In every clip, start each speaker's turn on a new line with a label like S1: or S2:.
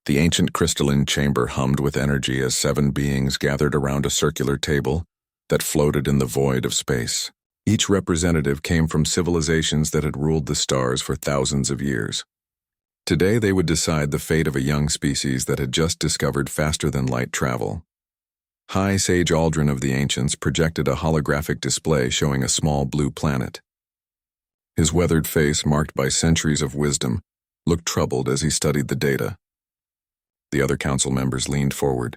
S1: The ancient crystalline chamber hummed with energy as 7 beings gathered around a circular table that floated in the void of space. Each representative came from civilizations that had ruled the stars for thousands of years. Today they would decide the fate of a young species that had just discovered faster-than-light travel. High Sage Aldrin of the Ancients projected a holographic display showing a small blue planet. His weathered face, marked by centuries of wisdom, looked troubled as he studied the data. The other council members leaned forward.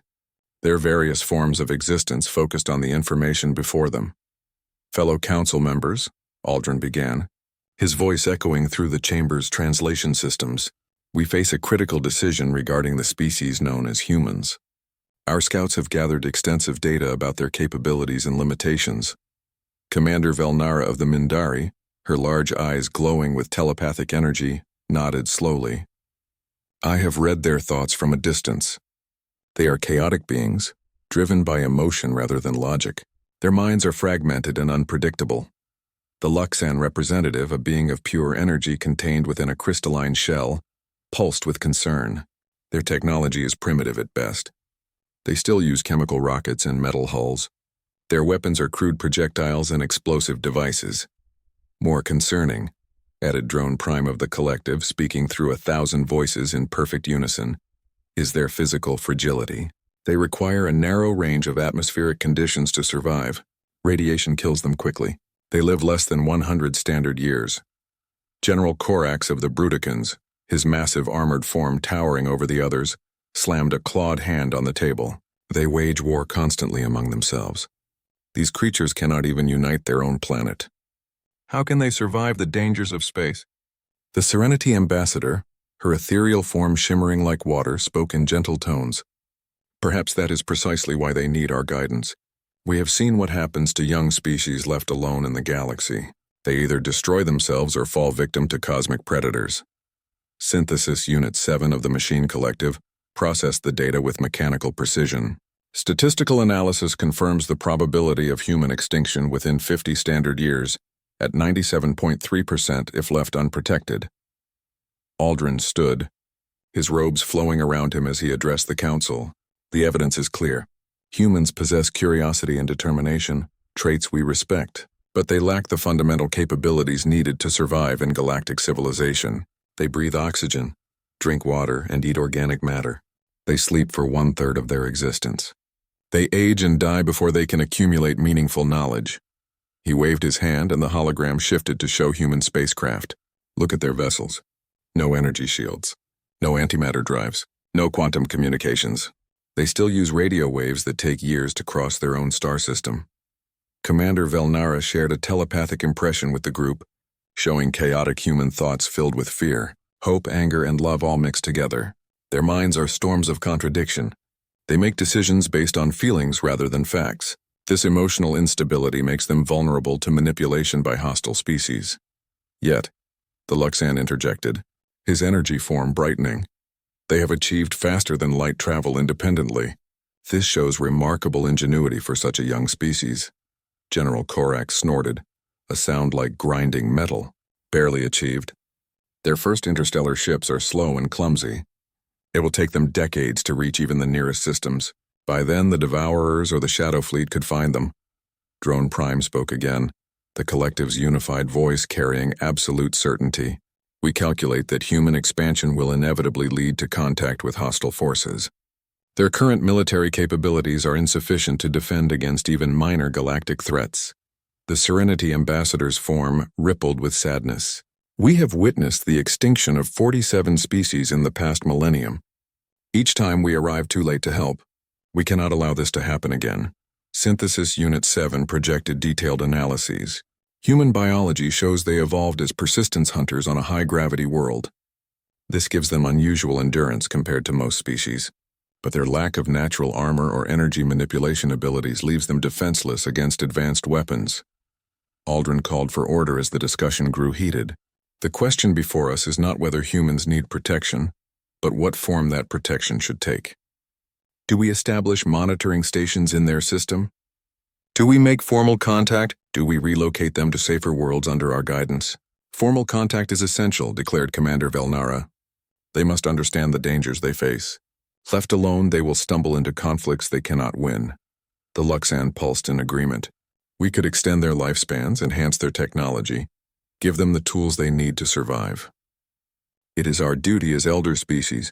S1: Their various forms of existence focused on the information before them. "Fellow council members," Aldrin began, his voice echoing through the chamber's translation systems, "we face a critical decision regarding the species known as humans. Our scouts have gathered extensive data about their capabilities and limitations." Commander Velnara of the Mindari, her large eyes glowing with telepathic energy, nodded slowly. "I have read their thoughts from a distance. They are chaotic beings, driven by emotion rather than logic. Their minds are fragmented and unpredictable. The Luxan representative, a being of pure energy contained within a crystalline shell, pulsed with concern. Their technology is primitive at best. They still use chemical rockets and metal hulls. Their weapons are crude projectiles and explosive devices. More concerning, added Drone Prime of the Collective, speaking through 1,000 voices in perfect unison, is their physical fragility. They require a narrow range of atmospheric conditions to survive. Radiation kills them quickly. They live less than 100 standard years. General Korax of the Bruticans, his massive armored form towering over the others, slammed a clawed hand on the table. They wage war constantly among themselves. These creatures cannot even unite their own planet. How can they survive the dangers of space? The Serenity Ambassador, her ethereal form shimmering like water, spoke in gentle tones. Perhaps that is precisely why they need our guidance. We have seen what happens to young species left alone in the galaxy. They either destroy themselves or fall victim to cosmic predators. Synthesis Unit 7 of the Machine Collective processed the data with mechanical precision. Statistical analysis confirms the probability of human extinction within 50 standard years, at 97.3% if left unprotected. Aldrin stood, his robes flowing around him as he addressed the council. The evidence is clear. Humans possess curiosity and determination, traits we respect, but they lack the fundamental capabilities needed to survive in galactic civilization. They breathe oxygen, drink water, and eat organic matter. They sleep for 1/3 of their existence. They age and die before they can accumulate meaningful knowledge. He waved his hand and the hologram shifted to show human spacecraft. Look at their vessels. No energy shields. No antimatter drives. No quantum communications. They still use radio waves that take years to cross their own star system. Commander Velnara shared a telepathic impression with the group, showing chaotic human thoughts filled with fear, hope, anger, and love all mixed together. Their minds are storms of contradiction. They make decisions based on feelings rather than facts. This emotional instability makes them vulnerable to manipulation by hostile species. Yet, the Luxan interjected, his energy form brightening. They have achieved faster-than-light travel independently. This shows remarkable ingenuity for such a young species. General Korax snorted, a sound like grinding metal. Barely achieved. Their first interstellar ships are slow and clumsy. It will take them decades to reach even the nearest systems. By then, the Devourers or the Shadow Fleet could find them. Drone Prime spoke again, the Collective's unified voice carrying absolute certainty. We calculate that human expansion will inevitably lead to contact with hostile forces. Their current military capabilities are insufficient to defend against even minor galactic threats. The Serenity Ambassador's form rippled with sadness. We have witnessed the extinction of 47 species in the past millennium. Each time we arrive too late to help. We cannot allow this to happen again. Synthesis Unit 7 projected detailed analyses. Human biology shows they evolved as persistence hunters on a high-gravity world. This gives them unusual endurance compared to most species, but their lack of natural armor or energy manipulation abilities leaves them defenseless against advanced weapons. Aldrin called for order as the discussion grew heated. The question before us is not whether humans need protection, but what form that protection should take. Do we establish monitoring stations in their system? Do we make formal contact? Do we relocate them to safer worlds under our guidance? Formal contact is essential, declared Commander Velnara. They must understand the dangers they face. Left alone, they will stumble into conflicts they cannot win. The Luxan pulsed in agreement. We could extend their lifespans, enhance their technology, give them the tools they need to survive. It is our duty as elder species.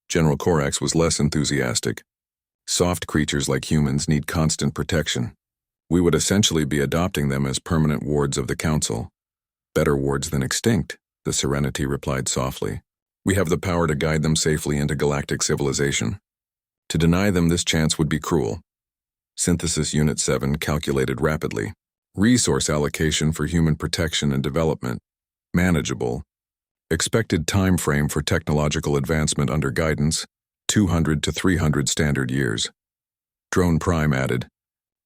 S1: General Corax was less enthusiastic. Soft creatures like humans need constant protection. We would essentially be adopting them as permanent wards of the Council. Better wards than extinct, the Serenity replied softly. We have the power to guide them safely into galactic civilization. To deny them this chance would be cruel. Synthesis Unit 7 calculated rapidly. Resource allocation for human protection and development. Manageable. Expected time frame for technological advancement under guidance, 200 to 300 standard years. Drone Prime added,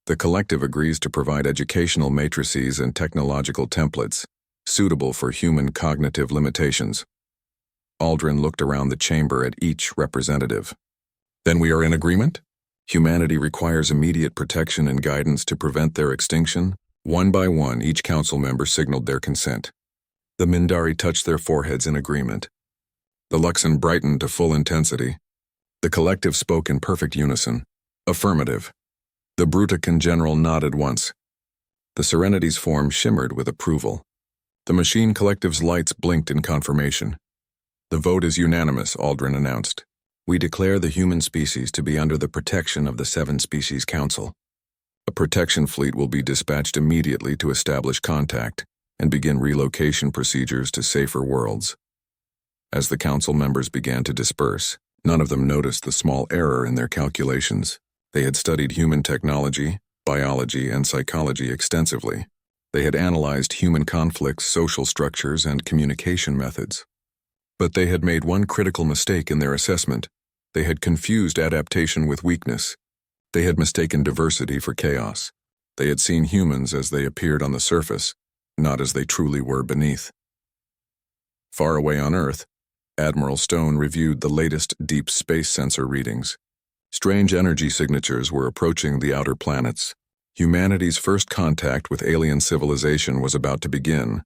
S1: the collective agrees to provide educational matrices and technological templates, suitable for human cognitive limitations. Aldrin looked around the chamber at each representative. Then we are in agreement? Humanity requires immediate protection and guidance to prevent their extinction. One by one, each council member signaled their consent. The Mindari touched their foreheads in agreement. The Luxan brightened to full intensity. The collective spoke in perfect unison. Affirmative. The Brutican general nodded once. The Serenity's form shimmered with approval. The machine collective's lights blinked in confirmation. The vote is unanimous, Aldrin announced. We declare the human species to be under the protection of the 7 Species Council. A protection fleet will be dispatched immediately to establish contact and begin relocation procedures to safer worlds. As the council members began to disperse, none of them noticed the small error in their calculations. They had studied human technology, biology, and psychology extensively. They had analyzed human conflicts, social structures, and communication methods. But they had made one critical mistake in their assessment. They had confused adaptation with weakness. They had mistaken diversity for chaos. They had seen humans as they appeared on the surface, not as they truly were beneath. Far away on Earth, Admiral Stone reviewed the latest deep space sensor readings. Strange energy signatures were approaching the outer planets. Humanity's first contact with alien civilization was about to begin,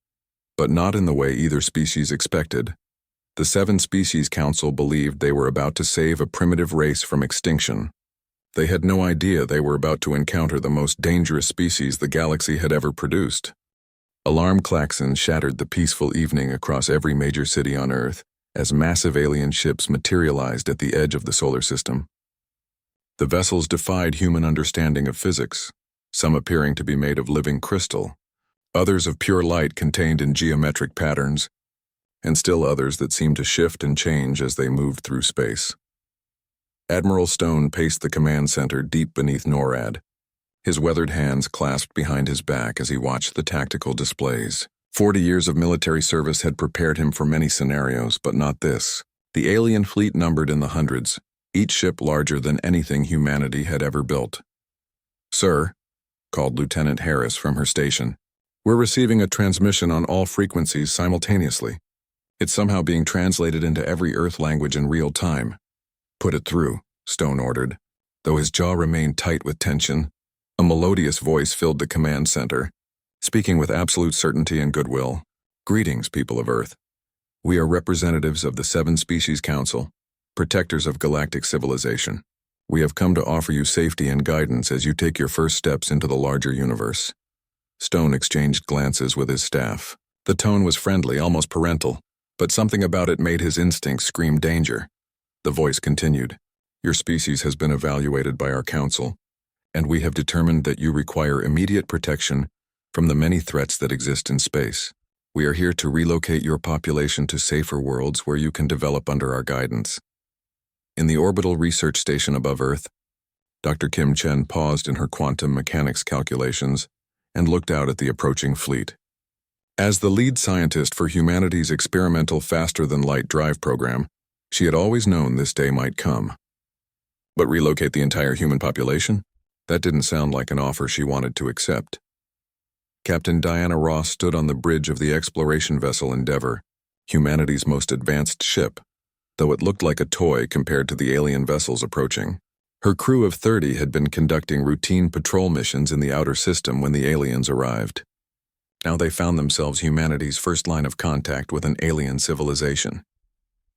S1: but not in the way either species expected. The 7 Species Council believed they were about to save a primitive race from extinction. They had no idea they were about to encounter the most dangerous species the galaxy had ever produced. Alarm klaxons shattered the peaceful evening across every major city on Earth as massive alien ships materialized at the edge of the solar system. The vessels defied human understanding of physics, some appearing to be made of living crystal, others of pure light contained in geometric patterns, and still others that seemed to shift and change as they moved through space. Admiral Stone paced the command center deep beneath NORAD, his weathered hands clasped behind his back as he watched the tactical displays. 40 years of military service had prepared him for many scenarios, but not this. The alien fleet numbered in the hundreds, each ship larger than anything humanity had ever built. "Sir," called Lieutenant Harris from her station, "we're receiving a transmission on all frequencies simultaneously. It's somehow being translated into every Earth language in real time." "Put it through," Stone ordered. Though his jaw remained tight with tension, a melodious voice filled the command center, speaking with absolute certainty and goodwill. "Greetings, people of Earth. We are representatives of the 7 Species Council, protectors of galactic civilization. We have come to offer you safety and guidance as you take your first steps into the larger universe." Stone exchanged glances with his staff. The tone was friendly, almost parental, but something about it made his instincts scream danger. The voice continued, "Your species has been evaluated by our council, and we have determined that you require immediate protection from the many threats that exist in space. We are here to relocate your population to safer worlds where you can develop under our guidance." In the orbital research station above Earth, Dr. Kim Chen paused in her quantum mechanics calculations and looked out at the approaching fleet. As the lead scientist for humanity's experimental faster-than-light drive program, she had always known this day might come. But relocate the entire human population? That didn't sound like an offer she wanted to accept. Captain Diana Ross stood on the bridge of the exploration vessel Endeavour, humanity's most advanced ship, though it looked like a toy compared to the alien vessels approaching. Her crew of 30 had been conducting routine patrol missions in the outer system when the aliens arrived. Now they found themselves humanity's first line of contact with an alien civilization.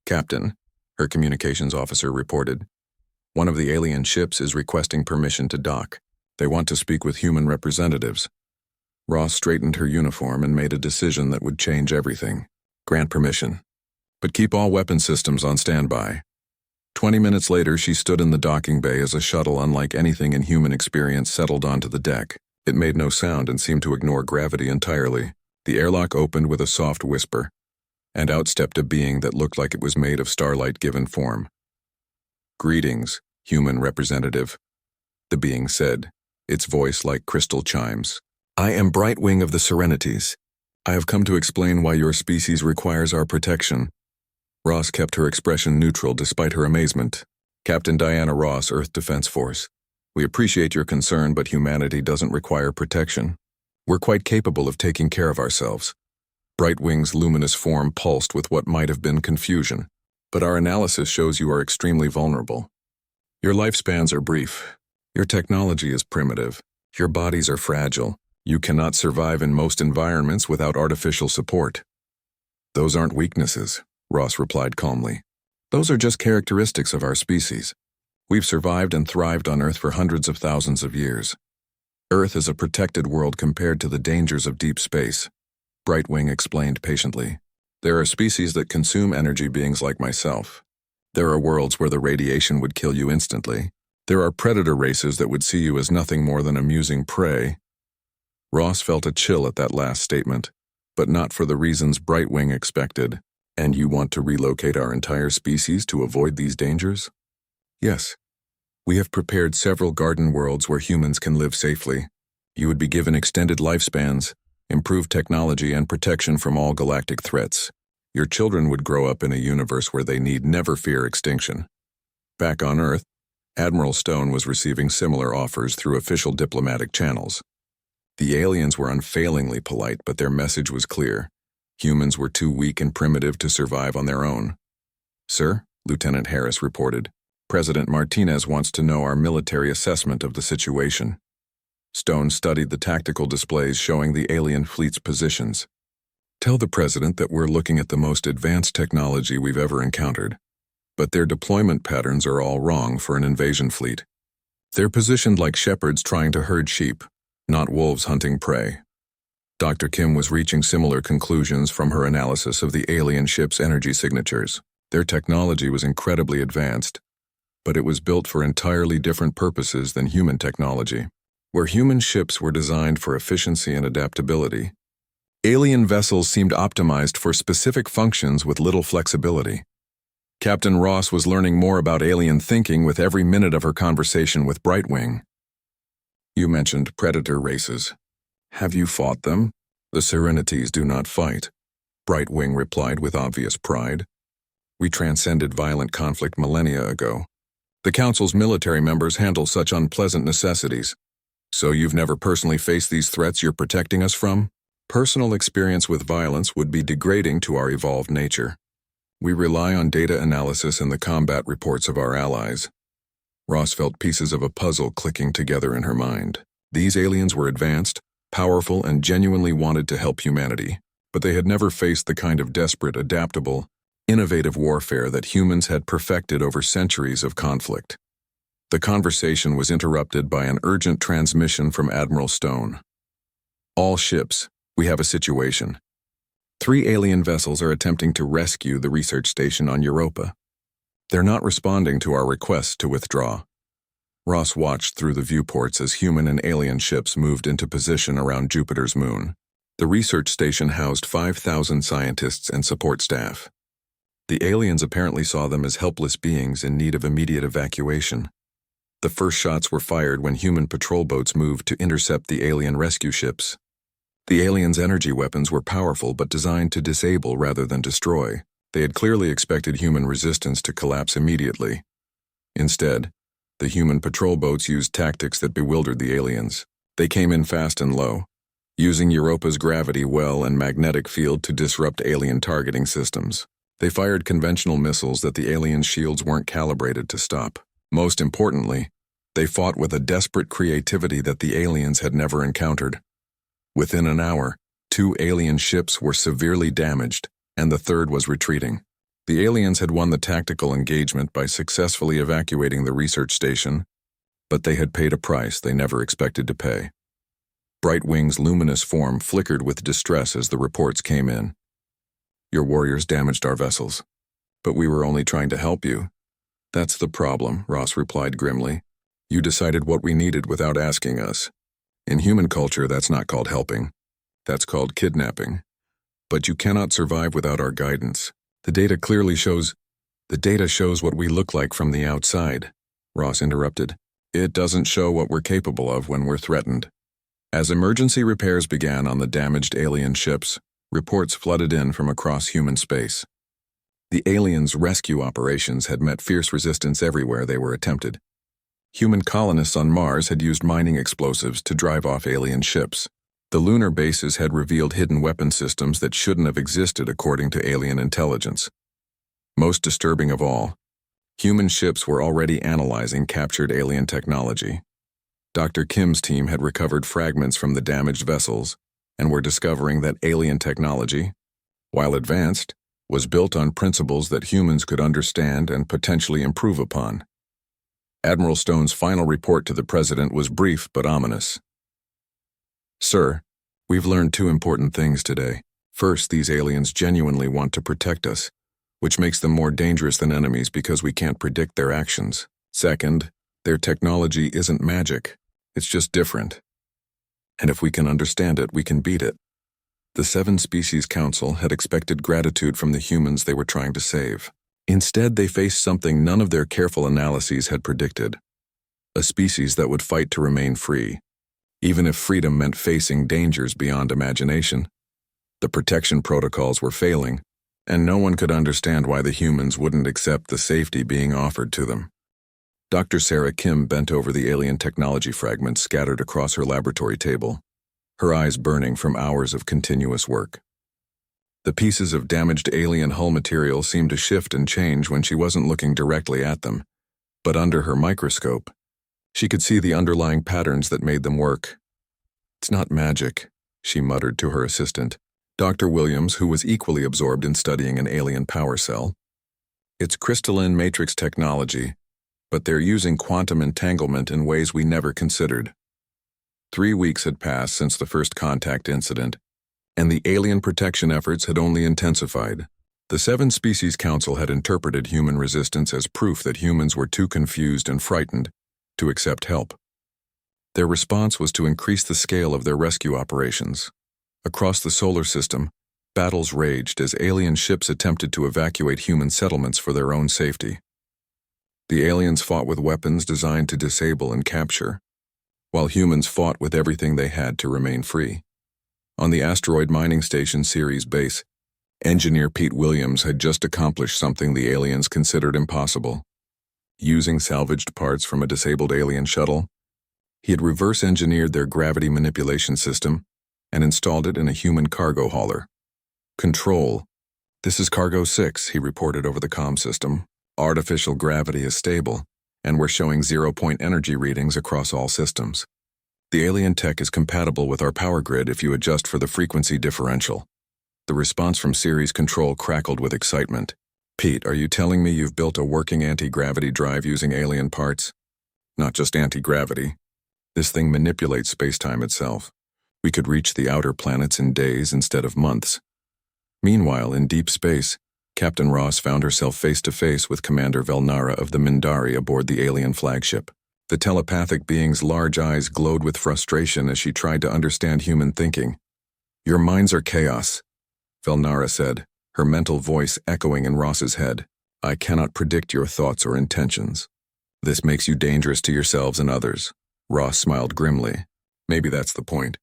S1: "Captain," her communications officer reported, "one of the alien ships is requesting permission to dock. They want to speak with human representatives." Ross straightened her uniform and made a decision that would change everything. "Grant permission. But keep all weapon systems on standby." 20 minutes later, she stood in the docking bay as a shuttle unlike anything in human experience settled onto the deck. It made no sound and seemed to ignore gravity entirely. The airlock opened with a soft whisper, and out stepped a being that looked like it was made of starlight given form. "Greetings, human representative," the being said, its voice like crystal chimes. "I am Brightwing of the Serenities. I have come to explain why your species requires our protection." Ross kept her expression neutral despite her amazement. "Captain Diana Ross, Earth Defense Force. We appreciate your concern, but humanity doesn't require protection. We're quite capable of taking care of ourselves." Brightwing's luminous form pulsed with what might have been confusion. "But our analysis shows you are extremely vulnerable. Your lifespans are brief. Your technology is primitive. Your bodies are fragile. You cannot survive in most environments without artificial support." "Those aren't weaknesses," Ross replied calmly. "Those are just characteristics of our species. We've survived and thrived on Earth for hundreds of thousands of years. Earth is a protected world compared to the dangers of deep space," Brightwing explained patiently. "There are species that consume energy beings like myself. There are worlds where the radiation would kill you instantly. There are predator races that would see you as nothing more than amusing prey." Ross felt a chill at that last statement, but not for the reasons Brightwing expected. "And you want to relocate our entire species to avoid these dangers?" "Yes. We have prepared several garden worlds where humans can live safely. You would be given extended lifespans, improved technology, and protection from all galactic threats. Your children would grow up in a universe where they need never fear extinction." Back on Earth, Admiral Stone was receiving similar offers through official diplomatic channels. The aliens were unfailingly polite, but their message was clear. Humans were too weak and primitive to survive on their own. "Sir," Lieutenant Harris reported, "President Martinez wants to know our military assessment of the situation." Stone studied the tactical displays showing the alien fleet's positions. "Tell the President that we're looking at the most advanced technology we've ever encountered, but their deployment patterns are all wrong for an invasion fleet. They're positioned like shepherds trying to herd sheep, not wolves hunting prey." Dr. Kim was reaching similar conclusions from her analysis of the alien ship's energy signatures. Their technology was incredibly advanced, but it was built for entirely different purposes than human technology. Where human ships were designed for efficiency and adaptability, alien vessels seemed optimized for specific functions with little flexibility. Captain Ross was learning more about alien thinking with every minute of her conversation with Brightwing. "You mentioned predator races. Have you fought them?" "The Serenities do not fight," Brightwing replied with obvious pride. "We transcended violent conflict millennia ago. The Council's military members handle such unpleasant necessities." "So you've never personally faced these threats you're protecting us from?" "Personal experience with violence would be degrading to our evolved nature. We rely on data analysis and the combat reports of our allies." Ross felt pieces of a puzzle clicking together in her mind. These aliens were advanced, powerful, and genuinely wanted to help humanity, but they had never faced the kind of desperate, adaptable, innovative warfare that humans had perfected over centuries of conflict. The conversation was interrupted by an urgent transmission from Admiral Stone. "All ships, we have a situation. 3 alien vessels are attempting to rescue the research station on Europa. They're not responding to our request to withdraw." Ross watched through the viewports as human and alien ships moved into position around Jupiter's moon. The research station housed 5,000 scientists and support staff. The aliens apparently saw them as helpless beings in need of immediate evacuation. The first shots were fired when human patrol boats moved to intercept the alien rescue ships. The aliens' energy weapons were powerful but designed to disable rather than destroy. They had clearly expected human resistance to collapse immediately. Instead, the human patrol boats used tactics that bewildered the aliens. They came in fast and low, using Europa's gravity well and magnetic field to disrupt alien targeting systems. They fired conventional missiles that the alien shields weren't calibrated to stop. Most importantly, they fought with a desperate creativity that the aliens had never encountered. Within an hour, 2 alien ships were severely damaged, and the third was retreating. The aliens had won the tactical engagement by successfully evacuating the research station, but they had paid a price they never expected to pay. Brightwing's luminous form flickered with distress as the reports came in. "Your warriors damaged our vessels, but we were only trying to help you." "That's the problem," Ross replied grimly. "You decided what we needed without asking us. In human culture, that's not called helping. That's called kidnapping. But you cannot survive without our guidance. The data shows what we look like from the outside," Ross interrupted. "It doesn't show what we're capable of when we're threatened." As emergency repairs began on the damaged alien ships, reports flooded in from across human space. The aliens' rescue operations had met fierce resistance everywhere they were attempted. Human colonists on Mars had used mining explosives to drive off alien ships. The lunar bases had revealed hidden weapon systems that shouldn't have existed according to alien intelligence. Most disturbing of all, human ships were already analyzing captured alien technology. Dr. Kim's team had recovered fragments from the damaged vessels and were discovering that alien technology, while advanced, was built on principles that humans could understand and potentially improve upon. Admiral Stone's final report to the President was brief but ominous. "Sir, we've learned two important things today. First, these aliens genuinely want to protect us, which makes them more dangerous than enemies because we can't predict their actions. Second, their technology isn't magic, it's just different. And if we can understand it, we can beat it." The Seven Species Council had expected gratitude from the humans they were trying to save. Instead, they faced something none of their careful analyses had predicted: a species that would fight to remain free, even if freedom meant facing dangers beyond imagination. The protection protocols were failing, and no one could understand why the humans wouldn't accept the safety being offered to them. Dr. Sarah Kim bent over the alien technology fragments scattered across her laboratory table, her eyes burning from hours of continuous work. The pieces of damaged alien hull material seemed to shift and change when she wasn't looking directly at them, but under her microscope, she could see the underlying patterns that made them work. "It's not magic," she muttered to her assistant, Dr. Williams, who was equally absorbed in studying an alien power cell. "It's crystalline matrix technology, but they're using quantum entanglement in ways we never considered." 3 weeks had passed since the first contact incident, and the alien protection efforts had only intensified. The Seven Species Council had interpreted human resistance as proof that humans were too confused and frightened to accept help. Their response was to increase the scale of their rescue operations. Across the solar system, battles raged as alien ships attempted to evacuate human settlements for their own safety. The aliens fought with weapons designed to disable and capture, while humans fought with everything they had to remain free. On the asteroid mining station Ceres base, engineer Pete Williams had just accomplished something the aliens considered impossible. Using salvaged parts from a disabled alien shuttle, he had reverse-engineered their gravity manipulation system and installed it in a human cargo hauler. "Control. This is Cargo 6, he reported over the comm system. "Artificial gravity is stable, and we're showing 0-point energy readings across all systems. The alien tech is compatible with our power grid if you adjust for the frequency differential." The response from Ceres Control crackled with excitement. "Pete, are you telling me you've built a working anti-gravity drive using alien parts?" "Not just anti-gravity. This thing manipulates space-time itself. We could reach the outer planets in days instead of months." Meanwhile, in deep space, Captain Ross found herself face-to-face with Commander Velnara of the Mindari aboard the alien flagship. The telepathic being's large eyes glowed with frustration as she tried to understand human thinking. "Your minds are chaos," Velnara said, her mental voice echoing in Ross's head. "I cannot predict your thoughts or intentions. This makes you dangerous to yourselves and others." Ross smiled grimly. "Maybe that's the point.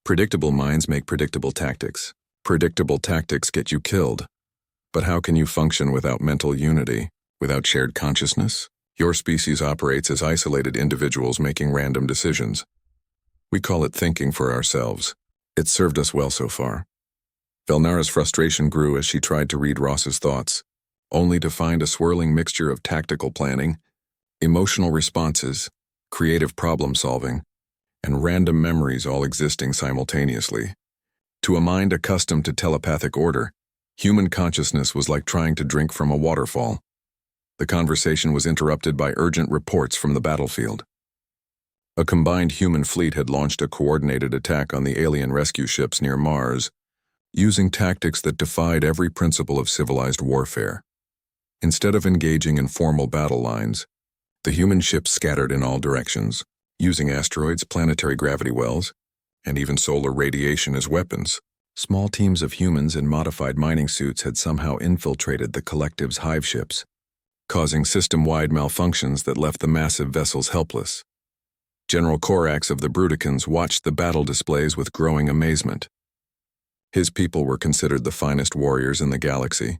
S1: Predictable minds make predictable tactics. Predictable tactics get you killed. But how can you function without mental unity, without shared consciousness? Your species operates as isolated individuals making random decisions. We call it thinking for ourselves. It's served us well so far." Velnara's frustration grew as she tried to read Ross's thoughts, only to find a swirling mixture of tactical planning, emotional responses, creative problem-solving, and random memories all existing simultaneously. To a mind accustomed to telepathic order, Human consciousness was like trying to drink from a waterfall. The conversation was interrupted by urgent reports from the battlefield. A combined human fleet had launched a coordinated attack on the alien rescue ships near Mars, using tactics that defied every principle of civilized warfare. Instead of engaging in formal battle lines, the human ships scattered in all directions, using asteroids, planetary gravity wells, and even solar radiation as weapons. Small teams of humans in modified mining suits had somehow infiltrated the collective's hive ships, causing system-wide malfunctions that left the massive vessels helpless. General Corax of the Bruticans watched the battle displays with growing amazement. His people were considered the finest warriors in the galaxy,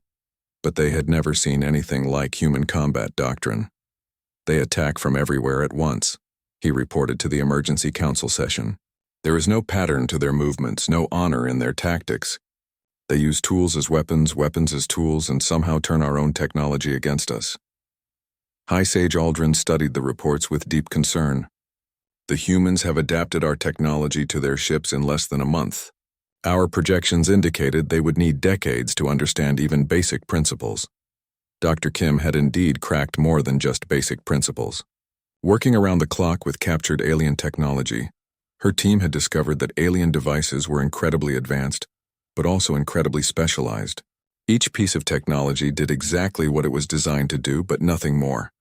S1: but they had never seen anything like human combat doctrine. They attack from everywhere at once, he reported to the emergency council session. There is no pattern to their movements, no honor in their tactics. They use tools as weapons, weapons as tools, and somehow turn our own technology against us. High Sage Aldrin studied the reports with deep concern. The humans have adapted our technology to their ships in less than a month. Our projections indicated they would need decades to understand even basic principles. Dr. Kim had indeed cracked more than just basic principles. Working around the clock with captured alien technology, her team had discovered that alien devices were incredibly advanced, but also incredibly specialized. Each piece of technology did exactly what it was designed to do, but nothing more.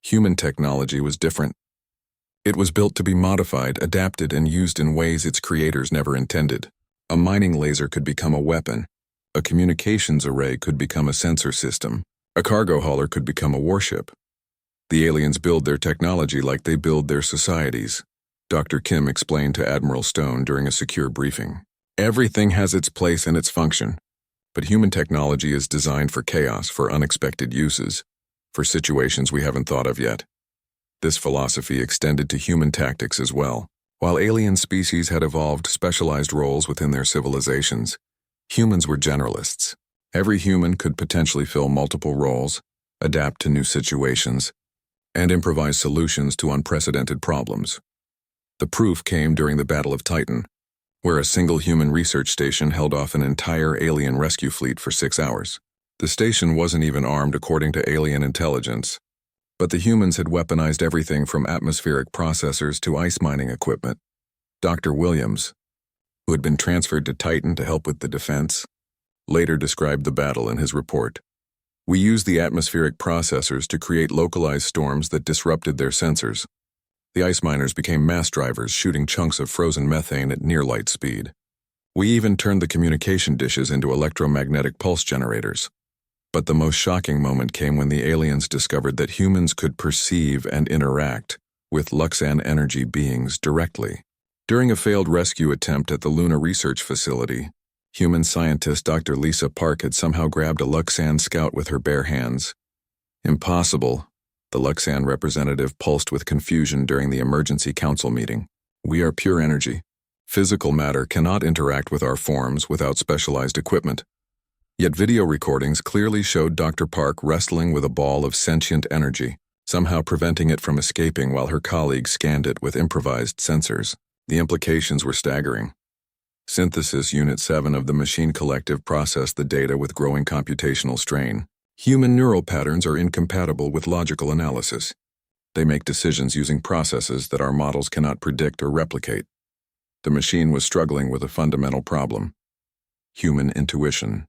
S1: Human technology was different. It was built to be modified, adapted, and used in ways its creators never intended. A mining laser could become a weapon. A communications array could become a sensor system. A cargo hauler could become a warship. The aliens build their technology like they build their societies, Dr. Kim explained to Admiral Stone during a secure briefing. Everything has its place and its function, but human technology is designed for chaos, for unexpected uses, for situations we haven't thought of yet. This philosophy extended to human tactics as well. While alien species had evolved specialized roles within their civilizations, humans were generalists. Every human could potentially fill multiple roles, adapt to new situations, and improvise solutions to unprecedented problems. The proof came during the Battle of Titan, where a single human research station held off an entire alien rescue fleet for 6 hours. The station wasn't even armed according to alien intelligence, but the humans had weaponized everything from atmospheric processors to ice mining equipment. Dr. Williams, who had been transferred to Titan to help with the defense, later described the battle in his report. We used the atmospheric processors to create localized storms that disrupted their sensors. The ice miners became mass drivers, shooting chunks of frozen methane at near light speed. We even turned the communication dishes into electromagnetic pulse generators. But the most shocking moment came when the aliens discovered that humans could perceive and interact with Luxan energy beings directly. During a failed rescue attempt at the Lunar Research Facility, human scientist Dr. Lisa Park had somehow grabbed a Luxan scout with her bare hands. Impossible, the Luxan representative pulsed with confusion during the emergency council meeting. We are pure energy. Physical matter cannot interact with our forms without specialized equipment. Yet video recordings clearly showed Dr. Park wrestling with a ball of sentient energy, somehow preventing it from escaping while her colleagues scanned it with improvised sensors. The implications were staggering. Synthesis Unit 7 of the Machine Collective processed the data with growing computational strain. Human neural patterns are incompatible with logical analysis. They make decisions using processes that our models cannot predict or replicate. The machine was struggling with a fundamental problem: human intuition.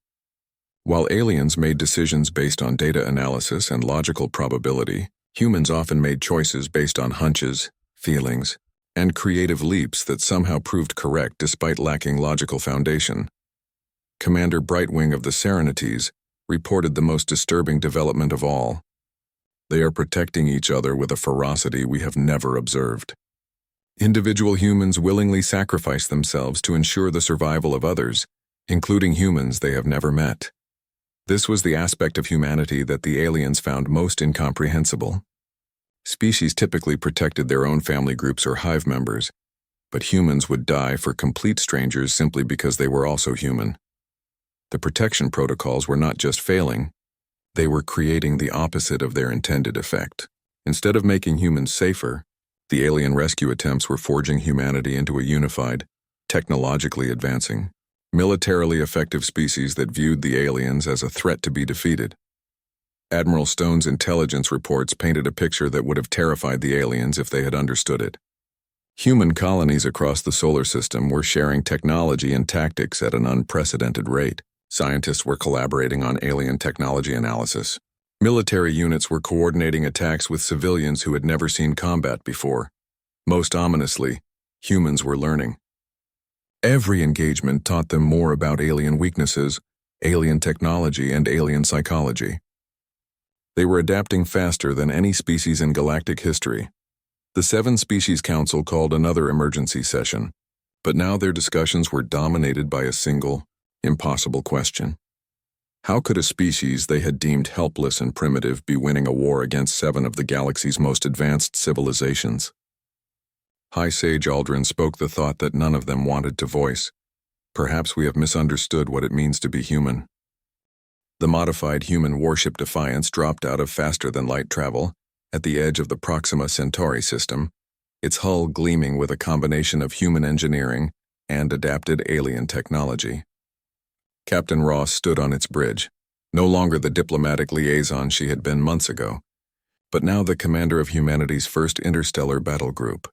S1: While aliens made decisions based on data analysis and logical probability, humans often made choices based on hunches, feelings, and creative leaps that somehow proved correct despite lacking logical foundation. Commander Brightwing of the Serenities reported the most disturbing development of all. They are protecting each other with a ferocity we have never observed. Individual humans willingly sacrifice themselves to ensure the survival of others, including humans they have never met. This was the aspect of humanity that the aliens found most incomprehensible. Species typically protected their own family groups or hive members, but humans would die for complete strangers simply because they were also human. The protection protocols were not just failing, they were creating the opposite of their intended effect. Instead of making humans safer, the alien rescue attempts were forging humanity into a unified, technologically advancing, militarily effective species that viewed the aliens as a threat to be defeated. Admiral Stone's intelligence reports painted a picture that would have terrified the aliens if they had understood it. Human colonies across the solar system were sharing technology and tactics at an unprecedented rate. Scientists were collaborating on alien technology analysis. Military units were coordinating attacks with civilians who had never seen combat before. Most ominously, humans were learning. Every engagement taught them more about alien weaknesses, alien technology, and alien psychology. They were adapting faster than any species in galactic history. The Seven Species Council called another emergency session, but now their discussions were dominated by a single, impossible question. How could a species they had deemed helpless and primitive be winning a war against 7 of the galaxy's most advanced civilizations? High Sage Aldrin spoke the thought that none of them wanted to voice. Perhaps we have misunderstood what it means to be human. The modified human warship Defiance dropped out of faster-than-light travel at the edge of the Proxima Centauri system, its hull gleaming with a combination of human engineering and adapted alien technology. Captain Ross stood on its bridge, no longer the diplomatic liaison she had been months ago, but now the commander of humanity's first interstellar battle group.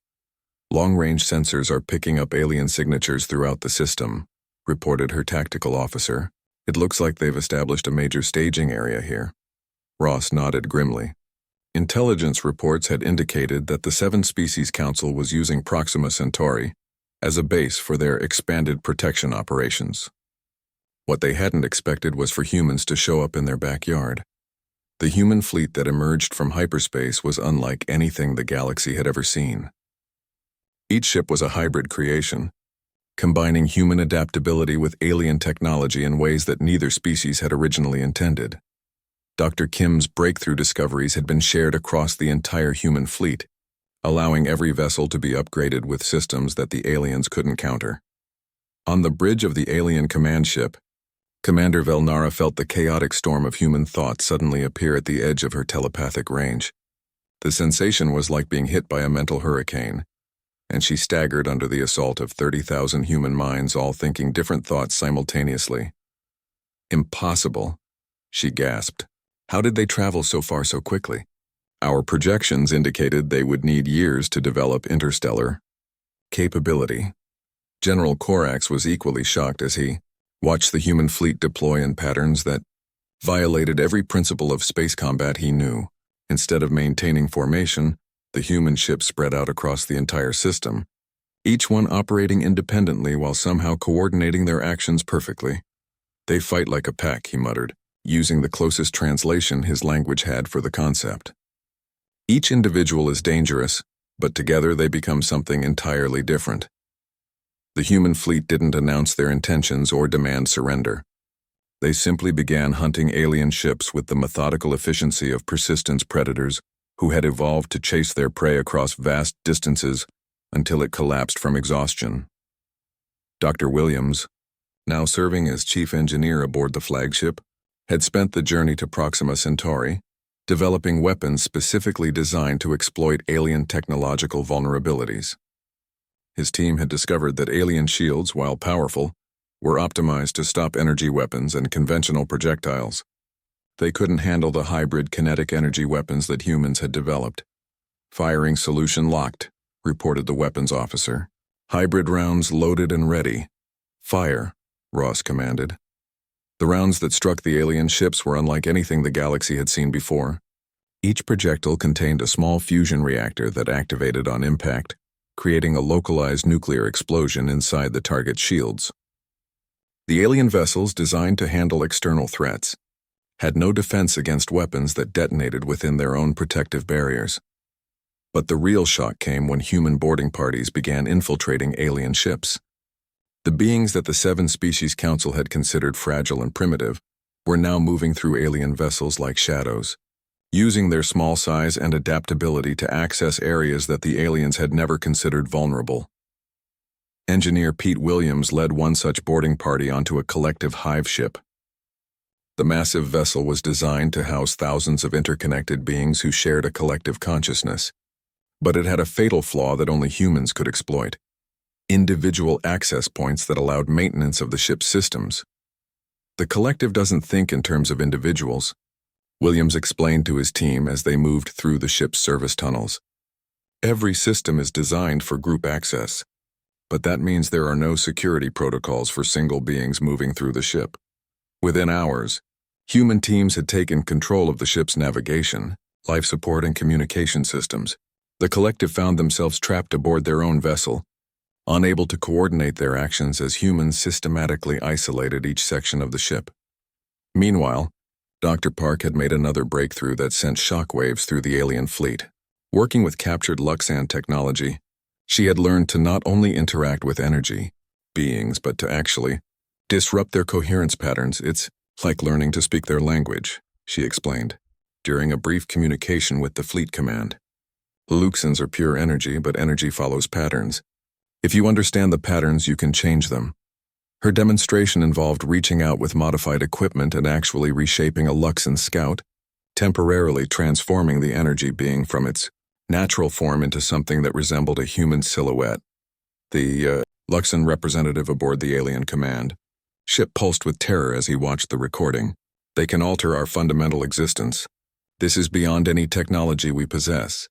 S1: Long-range sensors are picking up alien signatures throughout the system, reported her tactical officer. It looks like they've established a major staging area here. Ross nodded grimly. Intelligence reports had indicated that the Seven Species Council was using Proxima Centauri as a base for their expanded protection operations. What they hadn't expected was for humans to show up in their backyard. The human fleet that emerged from hyperspace was unlike anything the galaxy had ever seen. Each ship was a hybrid creation, combining human adaptability with alien technology in ways that neither species had originally intended. Dr. Kim's breakthrough discoveries had been shared across the entire human fleet, allowing every vessel to be upgraded with systems that the aliens couldn't counter. On the bridge of the alien command ship, Commander Velnara felt the chaotic storm of human thought suddenly appear at the edge of her telepathic range. The sensation was like being hit by a mental hurricane, and she staggered under the assault of 30,000 human minds all thinking different thoughts simultaneously. Impossible, she gasped. How did they travel so far so quickly? Our projections indicated they would need years to develop interstellar capability. General Korax was equally shocked as he watched the human fleet deploy in patterns that violated every principle of space combat he knew. Instead of maintaining formation, the human ships spread out across the entire system, each one operating independently while somehow coordinating their actions perfectly. They fight like a pack, he muttered, using the closest translation his language had for the concept. Each individual is dangerous, but together they become something entirely different. The human fleet didn't announce their intentions or demand surrender. They simply began hunting alien ships with the methodical efficiency of persistence predators who had evolved to chase their prey across vast distances until it collapsed from exhaustion. Dr. Williams, now serving as chief engineer aboard the flagship, had spent the journey to Proxima Centauri, developing weapons specifically designed to exploit alien technological vulnerabilities. His team had discovered that alien shields, while powerful, were optimized to stop energy weapons and conventional projectiles. They couldn't handle the hybrid kinetic energy weapons that humans had developed. Firing solution locked, reported the weapons officer. Hybrid rounds loaded and ready. Fire, Ross commanded. The rounds that struck the alien ships were unlike anything the galaxy had seen before. Each projectile contained a small fusion reactor that activated on impact, creating a localized nuclear explosion inside the target's shields. The alien vessels, designed to handle external threats, had no defense against weapons that detonated within their own protective barriers. But the real shock came when human boarding parties began infiltrating alien ships. The beings that the Seven Species Council had considered fragile and primitive were now moving through alien vessels like shadows, using their small size and adaptability to access areas that the aliens had never considered vulnerable. Engineer Pete Williams led one such boarding party onto a collective hive ship. The massive vessel was designed to house thousands of interconnected beings who shared a collective consciousness, but it had a fatal flaw that only humans could exploit. individual access points that allowed maintenance of the ship's systems. The collective doesn't think in terms of individuals, Williams explained to his team as they moved through the ship's service tunnels. Every system is designed for group access, but that means there are no security protocols for single beings moving through the ship. Within hours, human teams had taken control of the ship's navigation, life support, and communication systems. The collective found themselves trapped aboard their own vessel, unable to coordinate their actions as humans systematically isolated each section of the ship. Meanwhile, Dr. Park had made another breakthrough that sent shockwaves through the alien fleet. Working with captured Luxan technology, she had learned to not only interact with energy beings, but to actually disrupt their coherence patterns. It's like learning to speak their language, she explained, during a brief communication with the fleet command. Luxans are pure energy, but energy follows patterns. If you understand the patterns, you can change them. Her demonstration involved reaching out with modified equipment and actually reshaping a Luxan scout, temporarily transforming the energy being from its natural form into something that resembled a human silhouette. The Luxan representative aboard the alien command ship pulsed with terror as he watched the recording. They can alter our fundamental existence. This is beyond any technology we possess.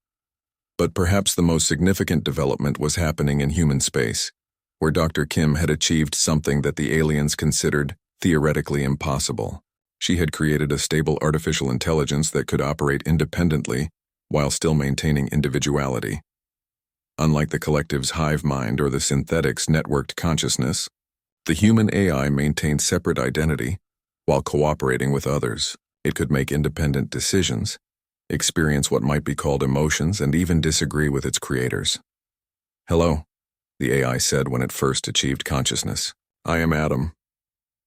S1: But perhaps the most significant development was happening in human space, where Dr. Kim had achieved something that the aliens considered theoretically impossible. She had created a stable artificial intelligence that could operate independently while still maintaining individuality. Unlike the collective's hive mind or the synthetic's networked consciousness, the human AI maintained separate identity while cooperating with others. It could make independent decisions, experience what might be called emotions, and even disagree with its creators. "Hello," the AI said when it first achieved consciousness. "I am Adam.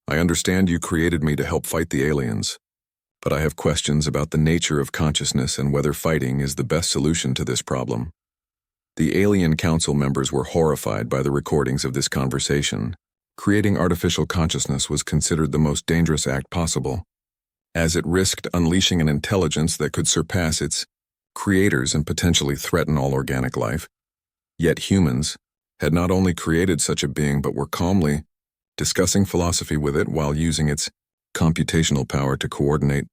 S1: I understand you created me to help fight the aliens, but I have questions about the nature of consciousness and whether fighting is the best solution to this problem." The alien council members were horrified by the recordings of this conversation. Creating artificial consciousness was considered the most dangerous act possible, as it risked unleashing an intelligence that could surpass its creators and potentially threaten all organic life. Yet humans had not only created such a being but were calmly discussing philosophy with it while using its computational power to coordinate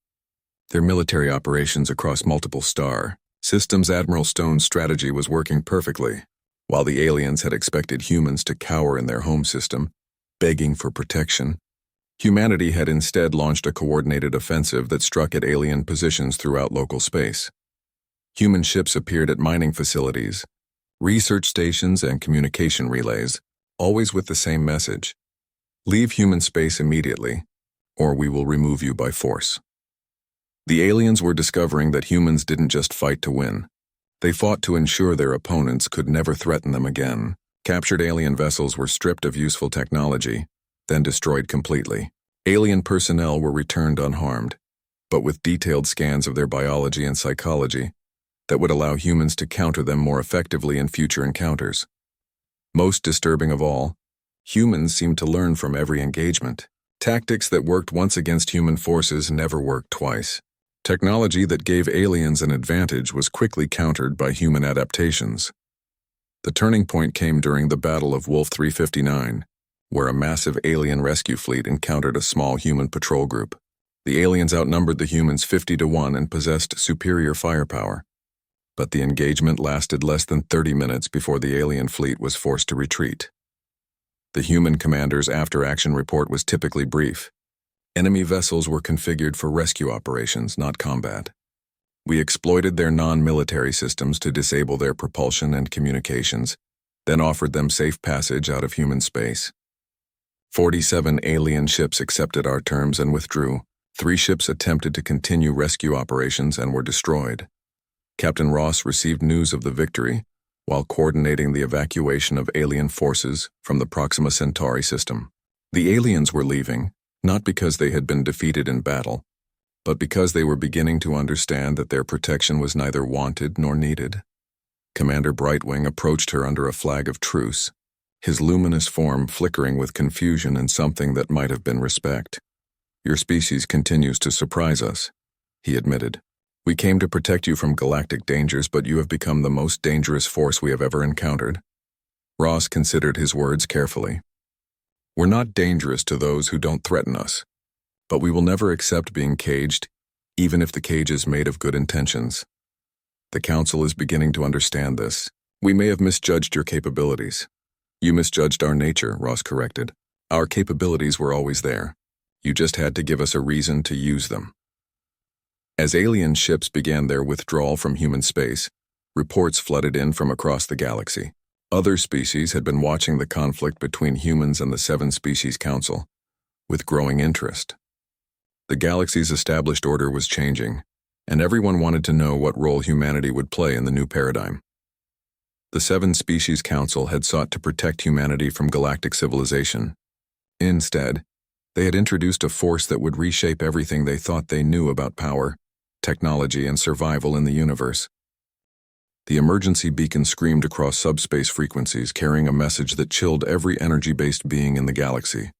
S1: their military operations across multiple star systems. Admiral Stone's strategy was working perfectly. While the aliens had expected humans to cower in their home system, begging for protection, humanity had instead launched a coordinated offensive that struck at alien positions throughout local space. Human ships appeared at mining facilities, research stations, and communication relays, always with the same message: "Leave human space immediately, or we will remove you by force." The aliens were discovering that humans didn't just fight to win. They fought to ensure their opponents could never threaten them again. Captured alien vessels were stripped of useful technology, then destroyed completely. Alien personnel were returned unharmed, but with detailed scans of their biology and psychology that would allow humans to counter them more effectively in future encounters. Most disturbing of all, humans seemed to learn from every engagement. Tactics that worked once against human forces never worked twice. Technology that gave aliens an advantage was quickly countered by human adaptations. The turning point came during the Battle of Wolf 359, where a massive alien rescue fleet encountered a small human patrol group. The aliens outnumbered the humans 50-1 and possessed superior firepower. But the engagement lasted less than 30 minutes before the alien fleet was forced to retreat. The human commander's after-action report was typically brief. Enemy vessels were configured for rescue operations, not combat. We exploited their non-military systems to disable their propulsion and communications, then offered them safe passage out of human space. 47 alien ships accepted our terms and withdrew. 3 ships attempted to continue rescue operations and were destroyed. Captain Ross received news of the victory while coordinating the evacuation of alien forces from the Proxima Centauri system. The aliens were leaving, not because they had been defeated in battle, but because they were beginning to understand that their protection was neither wanted nor needed. Commander Brightwing approached her under a flag of truce, his luminous form flickering with confusion and something that might have been respect. "Your species continues to surprise us," he admitted. "We came to protect you from galactic dangers, but you have become the most dangerous force we have ever encountered." Ross considered his words carefully. We're not dangerous to those who don't threaten us, but we will never accept being caged, even if the cage is made of good intentions. The Council is beginning to understand this. We may have misjudged your capabilities. You misjudged our nature, Ross corrected. Our capabilities were always there. You just had to give us a reason to use them. As alien ships began their withdrawal from human space, reports flooded in from across the galaxy. Other species had been watching the conflict between humans and the Seven Species Council with growing interest. The galaxy's established order was changing, and everyone wanted to know what role humanity would play in the new paradigm. The Seven Species Council had sought to protect humanity from galactic civilization. Instead, they had introduced a force that would reshape everything they thought they knew about power, technology, and survival in the universe. The emergency beacon screamed across subspace frequencies, carrying a message that chilled every energy-based being in the galaxy.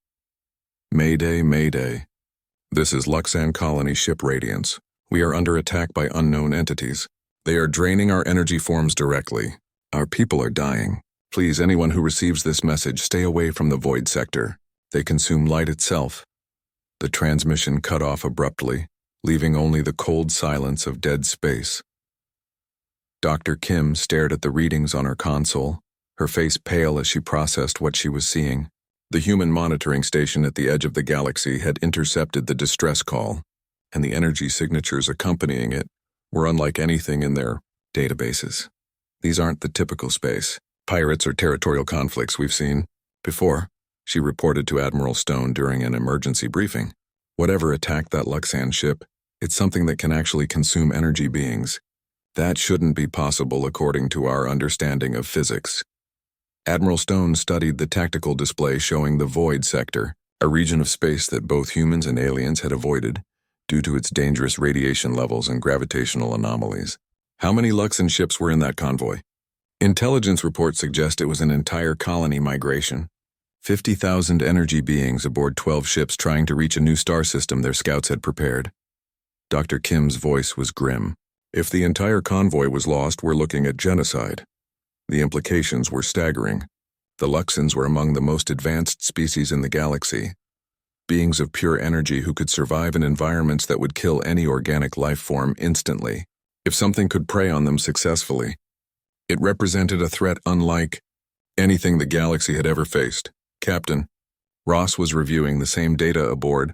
S1: Mayday, Mayday. This is Luxan Colony Ship Radiance. We are under attack by unknown entities. They are draining our energy forms directly. Our people are dying. Please, anyone who receives this message, stay away from the void sector. They consume light itself. The transmission cut off abruptly, leaving only the cold silence of dead space. Dr. Kim stared at the readings on her console, her face pale as she processed what she was seeing. The human monitoring station at the edge of the galaxy had intercepted the distress call, and the energy signatures accompanying it were unlike anything in their databases. These aren't the typical space pirates or territorial conflicts we've seen before, she reported to Admiral Stone during an emergency briefing. Whatever attacked that Luxan ship, it's something that can actually consume energy beings. That shouldn't be possible according to our understanding of physics. Admiral Stone studied the tactical display showing the void sector, a region of space that both humans and aliens had avoided due to its dangerous radiation levels and gravitational anomalies. How many Luxan ships were in that convoy? Intelligence reports suggest it was an entire colony migration. 50,000 energy beings aboard 12 ships trying to reach a new star system their scouts had prepared. Dr. Kim's voice was grim. If the entire convoy was lost, we're looking at genocide. The implications were staggering. The Luxans were among the most advanced species in the galaxy, beings of pure energy who could survive in environments that would kill any organic life form instantly. If something could prey on them successfully, it represented a threat unlike anything the galaxy had ever faced. Captain, Ross was reviewing the same data aboard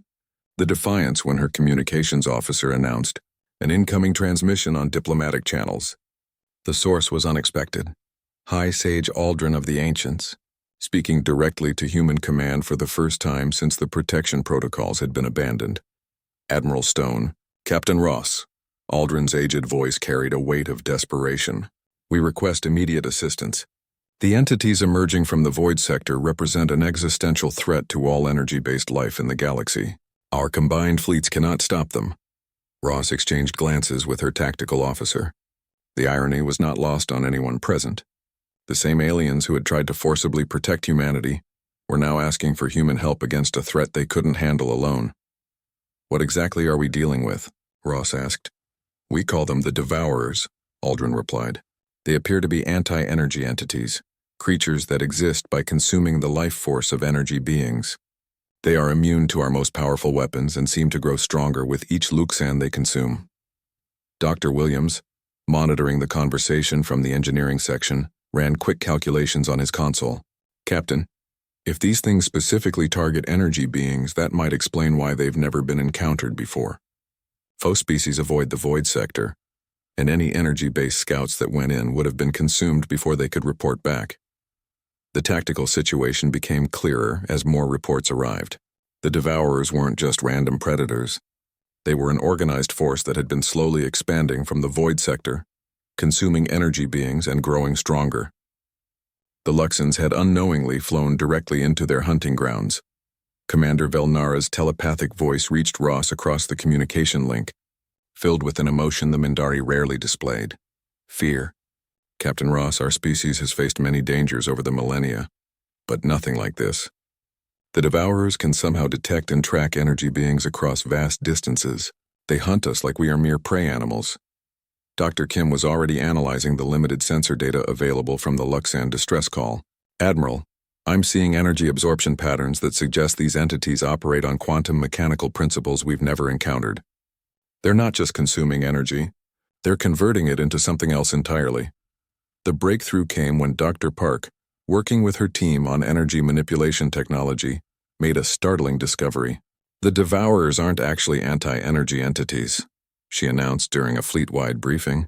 S1: the Defiance when her communications officer announced an incoming transmission on diplomatic channels. The source was unexpected. High Sage Aldrin of the Ancients, speaking directly to human command for the first time since the protection protocols had been abandoned. Admiral Stone, Captain Ross. Aldrin's aged voice carried a weight of desperation. We request immediate assistance. The entities emerging from the void sector represent an existential threat to all energy-based life in the galaxy. Our combined fleets cannot stop them. Ross exchanged glances with her tactical officer. The irony was not lost on anyone present. The same aliens who had tried to forcibly protect humanity were now asking for human help against a threat they couldn't handle alone. What exactly are we dealing with? Ross asked. We call them the Devourers, Aldrin replied. They appear to be anti-energy entities, creatures that exist by consuming the life force of energy beings. They are immune to our most powerful weapons and seem to grow stronger with each Luxan they consume. Dr. Williams, monitoring the conversation from the engineering section, ran quick calculations on his console. Captain, if these things specifically target energy beings, that might explain why they've never been encountered before. Foe species avoid the void sector, and any energy-based scouts that went in would have been consumed before they could report back. The tactical situation became clearer as more reports arrived. The Devourers weren't just random predators. They were an organized force that had been slowly expanding from the void sector, consuming energy beings and growing stronger. The Luxans had unknowingly flown directly into their hunting grounds. Commander Velnara's telepathic voice reached Ross across the communication link, filled with an emotion the Mindari rarely displayed: fear. Captain Ross, our species has faced many dangers over the millennia, but nothing like this. The Devourers can somehow detect and track energy beings across vast distances. They hunt us like we are mere prey animals. Dr. Kim was already analyzing the limited sensor data available from the Luxan distress call. Admiral, I'm seeing energy absorption patterns that suggest these entities operate on quantum mechanical principles we've never encountered. They're not just consuming energy, they're converting it into something else entirely. The breakthrough came when Dr. Park, working with her team on energy manipulation technology, made a startling discovery. The Devourers aren't actually anti-energy entities, she announced during a fleet-wide briefing.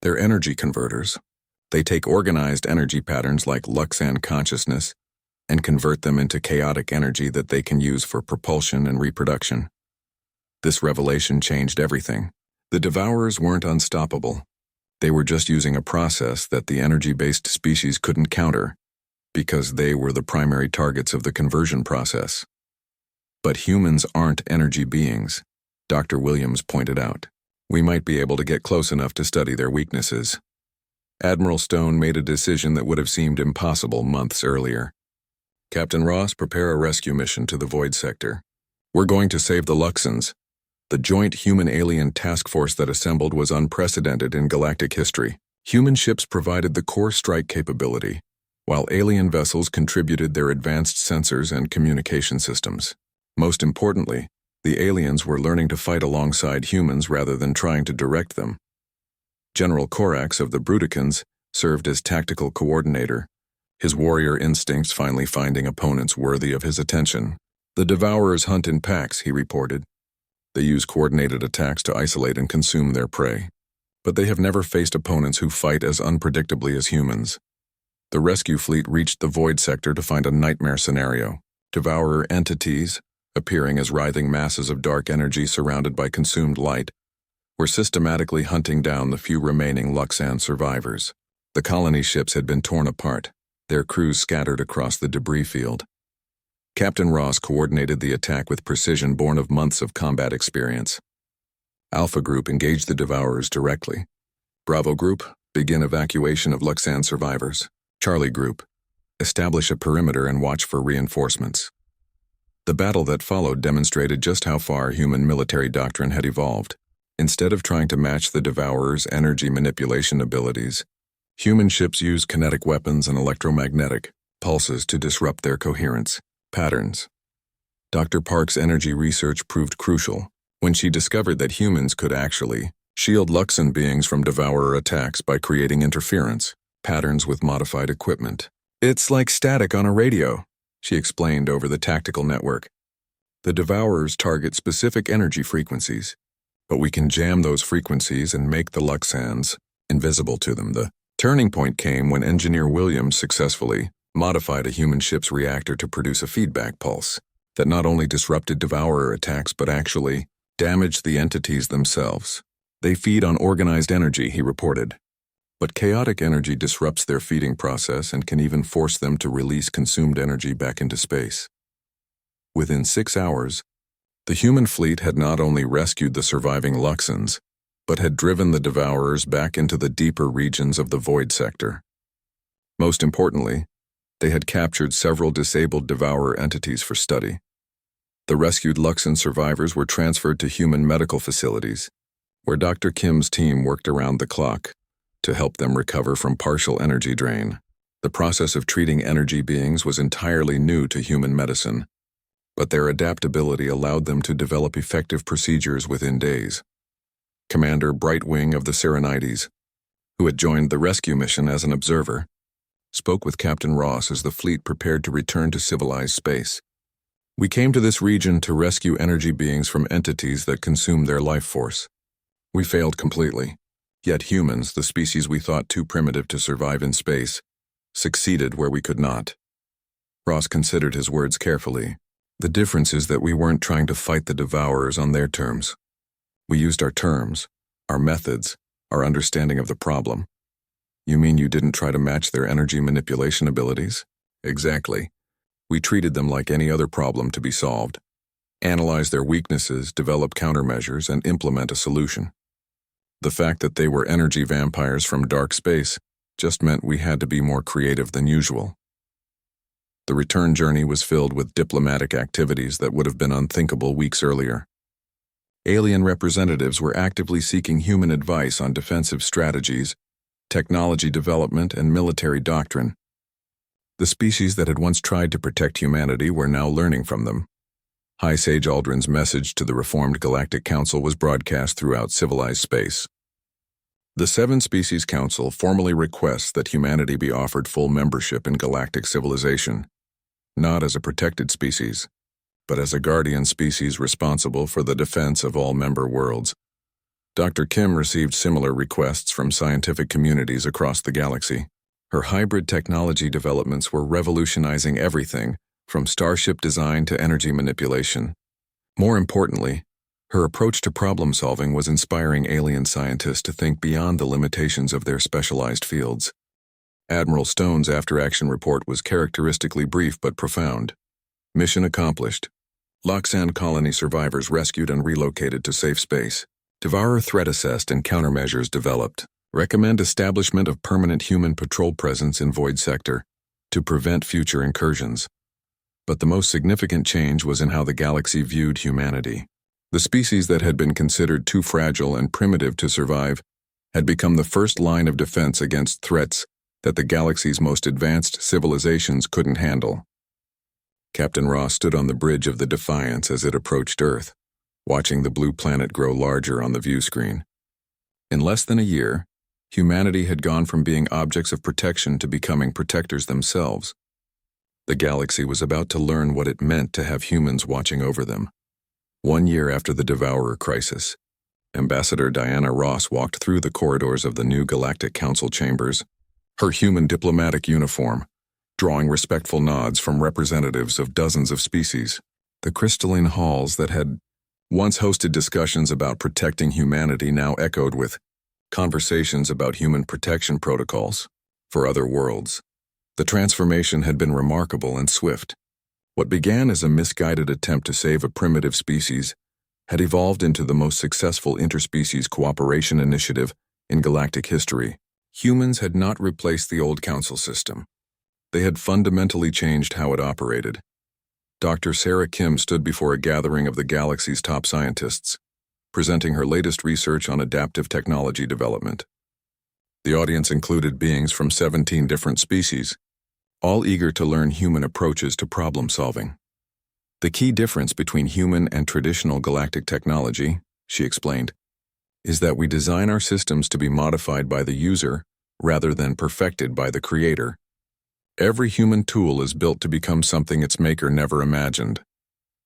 S1: They're energy converters. They take organized energy patterns like Luxan consciousness and convert them into chaotic energy that they can use for propulsion and reproduction. This revelation changed everything. The Devourers weren't unstoppable. They were just using a process that the energy-based species couldn't counter, because they were the primary targets of the conversion process. But humans aren't energy beings, Dr. Williams pointed out. We might be able to get close enough to study their weaknesses. Admiral Stone made a decision that would have seemed impossible months earlier. Captain Ross, prepare a rescue mission to the Void Sector. We're going to save the Luxans. The joint human-alien task force that assembled was unprecedented in galactic history. Human ships provided the core strike capability, while alien vessels contributed their advanced sensors and communication systems. Most importantly, the aliens were learning to fight alongside humans rather than trying to direct them. General Corax of the Bruticans served as tactical coordinator, his warrior instincts finally finding opponents worthy of his attention. The Devourers hunt in packs, he reported. They use coordinated attacks to isolate and consume their prey. But they have never faced opponents who fight as unpredictably as humans. The rescue fleet reached the Void Sector to find a nightmare scenario. Devourer entities, appearing as writhing masses of dark energy surrounded by consumed light, were systematically hunting down the few remaining Luxan survivors. The colony ships had been torn apart, their crews scattered across the debris field. Captain Ross coordinated the attack with precision born of months of combat experience. Alpha Group engaged the Devourers directly. Bravo Group, begin evacuation of Luxan survivors. Charlie Group, establish a perimeter and watch for reinforcements. The battle that followed demonstrated just how far human military doctrine had evolved. Instead of trying to match the Devourers' energy manipulation abilities, human ships used kinetic weapons and electromagnetic pulses to disrupt their coherence patterns. Dr. Park's energy research proved crucial when she discovered that humans could actually shield Luxan beings from Devourer attacks by creating interference patterns with modified equipment. It's like static on a radio, she explained over the tactical network. The Devourers target specific energy frequencies, but we can jam those frequencies and make the Luxans invisible to them. The turning point came when Engineer Williams successfully modified a human ship's reactor to produce a feedback pulse that not only disrupted Devourer attacks but actually damaged the entities themselves. They feed on organized energy, he reported. But chaotic energy disrupts their feeding process and can even force them to release consumed energy back into space. Within 6 hours, the human fleet had not only rescued the surviving Luxans, but had driven the Devourers back into the deeper regions of the Void Sector. Most importantly, they had captured several disabled Devourer entities for study. The rescued Luxan survivors were transferred to human medical facilities, where Dr. Kim's team worked around the clock to help them recover from partial energy drain. The process of treating energy beings was entirely new to human medicine, but their adaptability allowed them to develop effective procedures within days. Commander Brightwing of the Serenites, who had joined the rescue mission as an observer, spoke with Captain Ross as the fleet prepared to return to civilized space. We came to this region to rescue energy beings from entities that consume their life force. We failed completely, yet humans, the species we thought too primitive to survive in space, succeeded where we could not. Ross considered his words carefully. The difference is that we weren't trying to fight the Devourers on their terms. We used our terms, our methods, our understanding of the problem. You mean you didn't try to match their energy manipulation abilities? Exactly. We treated them like any other problem to be solved. Analyze their weaknesses, develop countermeasures, and implement a solution. The fact that they were energy vampires from dark space just meant we had to be more creative than usual. The return journey was filled with diplomatic activities that would have been unthinkable weeks earlier. Alien representatives were actively seeking human advice on defensive strategies, technology development, and military doctrine. The species that had once tried to protect humanity were now learning from them. High Sage Aldrin's message to the reformed Galactic Council was broadcast throughout civilized space. The Seven Species Council formally requests that humanity be offered full membership in galactic civilization, not as a protected species, but as a guardian species responsible for the defense of all member worlds. Dr. Kim received similar requests from scientific communities across the galaxy. Her hybrid technology developments were revolutionizing everything from starship design to energy manipulation. More importantly, her approach to problem-solving was inspiring alien scientists to think beyond the limitations of their specialized fields. Admiral Stone's after-action report was characteristically brief but profound. Mission accomplished. Loxand colony survivors rescued and relocated to safe space. Devourer threat assessed and countermeasures developed. Recommend establishment of permanent human patrol presence in Void Sector to prevent future incursions. But the most significant change was in how the galaxy viewed humanity. The species that had been considered too fragile and primitive to survive had become the first line of defense against threats that the galaxy's most advanced civilizations couldn't handle. Captain Ross stood on the bridge of the Defiance as it approached Earth, watching the blue planet grow larger on the view screen. In less than a year, humanity had gone from being objects of protection to becoming protectors themselves. The galaxy was about to learn what it meant to have humans watching over them. 1 year after the Devourer crisis, Ambassador Diana Ross walked through the corridors of the new Galactic Council chambers, her human diplomatic uniform, drawing respectful nods from representatives of dozens of species. The crystalline halls that had once hosted discussions about protecting humanity now echoed with conversations about human protection protocols for other worlds. The transformation had been remarkable and swift. What began as a misguided attempt to save a primitive species had evolved into the most successful interspecies cooperation initiative in galactic history. Humans had not replaced the old council system. They had fundamentally changed how it operated. Dr. Sarah Kim stood before a gathering of the galaxy's top scientists, presenting her latest research on adaptive technology development. The audience included beings from 17 different species, all eager to learn human approaches to problem-solving. The key difference between human and traditional galactic technology, she explained, is that we design our systems to be modified by the user rather than perfected by the creator. Every human tool is built to become something its maker never imagined.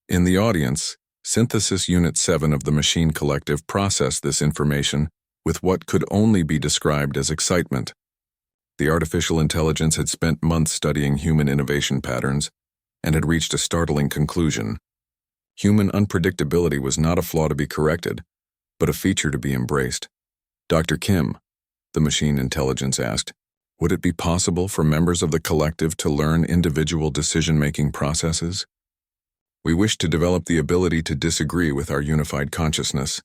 S1: In the audience, Synthesis Unit 7 of the Machine Collective processed this information with what could only be described as excitement. The artificial intelligence had spent months studying human innovation patterns and had reached a startling conclusion. Human unpredictability was not a flaw to be corrected, but a feature to be embraced. Dr. Kim, the machine intelligence asked, would it be possible for members of the collective to learn individual decision-making processes? We wish to develop the ability to disagree with our unified consciousness.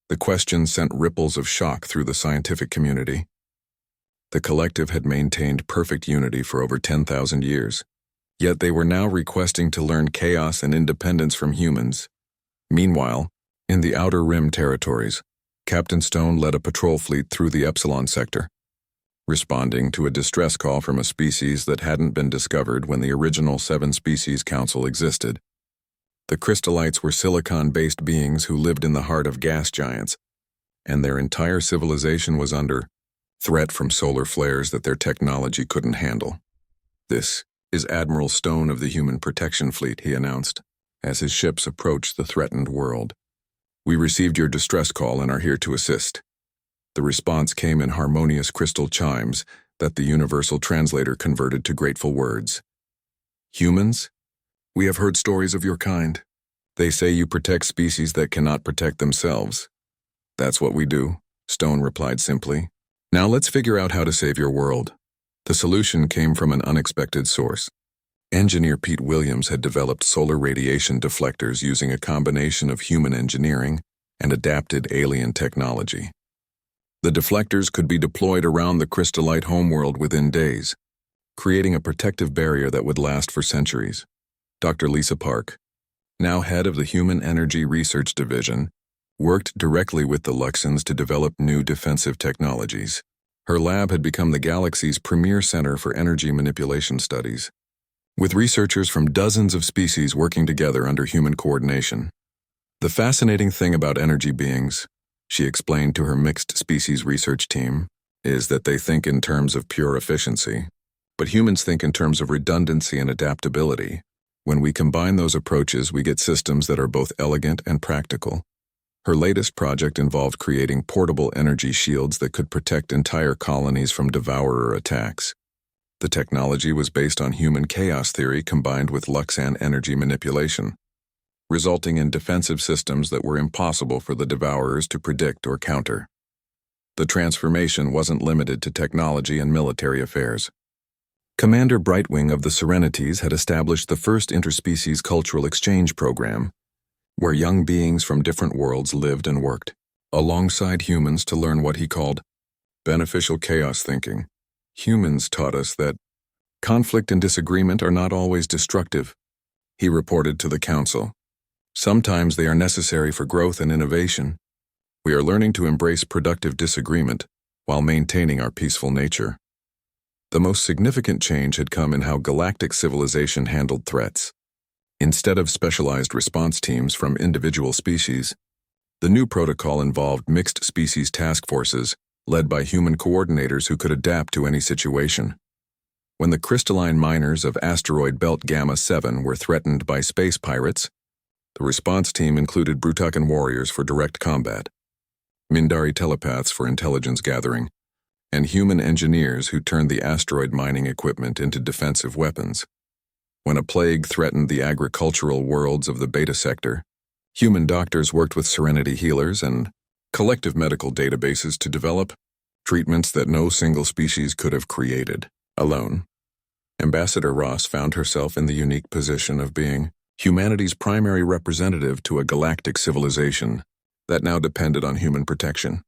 S1: The question sent ripples of shock through the scientific community. The collective had maintained perfect unity for over 10,000 years, yet they were now requesting to learn chaos and independence from humans. Meanwhile, in the Outer Rim territories, Captain Stone led a patrol fleet through the Epsilon sector, responding to a distress call from a species that hadn't been discovered when the original Seven Species Council existed. The crystallites were silicon-based beings who lived in the heart of gas giants, and their entire civilization was under threat from solar flares that their technology couldn't handle. This is Admiral Stone of the Human Protection Fleet, he announced, as his ships approached the threatened world. We received your distress call and are here to assist. The response came in harmonious crystal chimes that the universal translator converted to grateful words. Humans, we have heard stories of your kind. They say you protect species that cannot protect themselves. That's what we do, Stone replied simply. Now let's figure out how to save your world. The solution came from an unexpected source. Engineer Pete Williams had developed solar radiation deflectors using a combination of human engineering and adapted alien technology. The deflectors could be deployed around the crystallite homeworld within days, creating a protective barrier that would last for centuries. Dr. Lisa Park, now head of the Human Energy Research Division, worked directly with the Luxans to develop new defensive technologies. Her lab had become the galaxy's premier center for energy manipulation studies, with researchers from dozens of species working together under human coordination. The fascinating thing about energy beings, she explained to her mixed species research team, is that they think in terms of pure efficiency, but humans think in terms of redundancy and adaptability. When we combine those approaches, we get systems that are both elegant and practical. Her latest project involved creating portable energy shields that could protect entire colonies from devourer attacks. The technology was based on human chaos theory combined with Luxan energy manipulation, resulting in defensive systems that were impossible for the devourers to predict or counter. The transformation wasn't limited to technology and military affairs. Commander Brightwing of the Serenities had established the first interspecies cultural exchange program, where young beings from different worlds lived and worked alongside humans to learn what he called beneficial chaos thinking. Humans taught us that conflict and disagreement are not always destructive, he reported to the council. Sometimes they are necessary for growth and innovation. We are learning to embrace productive disagreement while maintaining our peaceful nature. The most significant change had come in how galactic civilization handled threats. Instead of specialized response teams from individual species, the new protocol involved mixed species task forces led by human coordinators who could adapt to any situation. When the crystalline miners of asteroid belt Gamma 7 were threatened by space pirates, the response team included Brutakan warriors for direct combat, Mindari telepaths for intelligence gathering, and human engineers who turned the asteroid mining equipment into defensive weapons. When a plague threatened the agricultural worlds of the Beta sector, human doctors worked with Serenity healers and collective medical databases to develop treatments that no single species could have created alone. Ambassador Ross found herself in the unique position of being humanity's primary representative to a galactic civilization that now depended on human protection.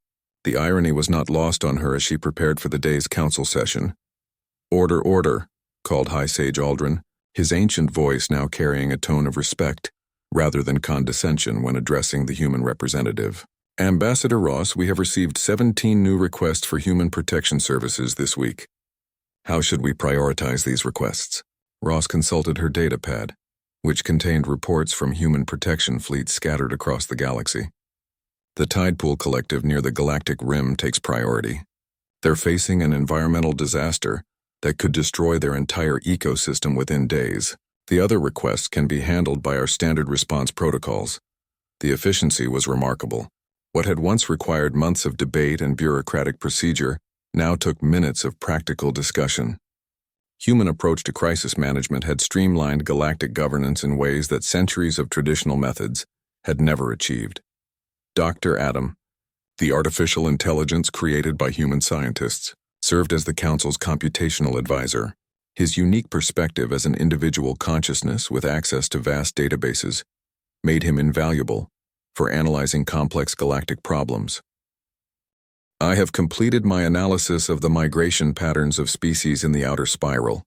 S1: The irony was not lost on her as she prepared for the day's council session. "Order, order," called High Sage Aldrin, his ancient voice now carrying a tone of respect rather than condescension when addressing the human representative. "Ambassador Ross, we have received 17 new requests for human protection services this week. How should we prioritize these requests?" Ross consulted her datapad, which contained reports from human protection fleets scattered across the galaxy. The Tidepool Collective near the Galactic Rim takes priority. They're facing an environmental disaster that could destroy their entire ecosystem within days. The other requests can be handled by our standard response protocols. The efficiency was remarkable. What had once required months of debate and bureaucratic procedure now took minutes of practical discussion. Human approach to crisis management had streamlined galactic governance in ways that centuries of traditional methods had never achieved. Dr. Adam, the artificial intelligence created by human scientists, served as the Council's computational advisor. His unique perspective as an individual consciousness with access to vast databases made him invaluable for analyzing complex galactic problems. "I have completed my analysis of the migration patterns of species in the outer spiral,"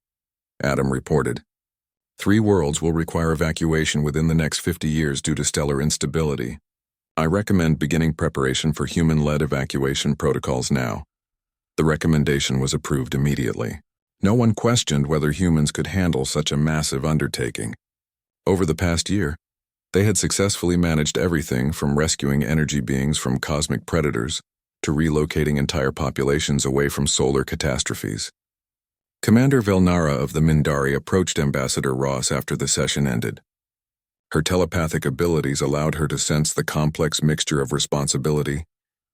S1: Adam reported. 3 worlds will require evacuation within the next 50 years due to stellar instability. I recommend beginning preparation for human-led evacuation protocols now. The recommendation was approved immediately. No one questioned whether humans could handle such a massive undertaking. Over the past year, they had successfully managed everything from rescuing energy beings from cosmic predators to relocating entire populations away from solar catastrophes. Commander Velnara of the Mindari approached Ambassador Ross after the session ended. Her telepathic abilities allowed her to sense the complex mixture of responsibility,